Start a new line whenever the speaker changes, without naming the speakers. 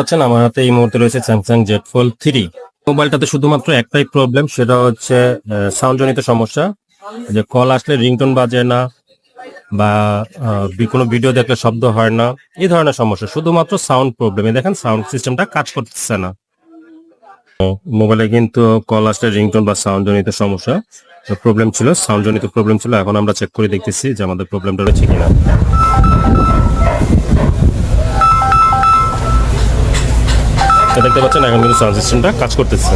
পাচ্ছেন আমার হাতে এই মুহূর্তে রয়েছে স্যামসাং জেড ফোল্ড 3। মোবাইলটাতে শুধুমাত্র একটাই প্রবলেম, সেটা হচ্ছে সাউন্ড জনিত সমস্যা। যে কল আসলে রিংটোন বাজে না বা কোনো ভিডিও দেখলে শব্দ হয় না, এই ধরনের সমস্যা, শুধুমাত্র সাউন্ড প্রবলেম। দেখেন সাউন্ড সিস্টেমটা কাজ করতেছে না। মোবাইলে কিন্তু কল আসলে রিংটোন বা সাউন্ড জনিত সমস্যা প্রবলেম ছিল, সাউন্ড জনিত প্রবলেম ছিল। এখন আমরা চেক করে দেখতেছি যে আমাদের প্রবলেমটা রয়েছে কিনা। দেখতে পাচ্ছেন এখন কিন্তু সাউন্ড সিস্টেমটা কাজ করতেছে।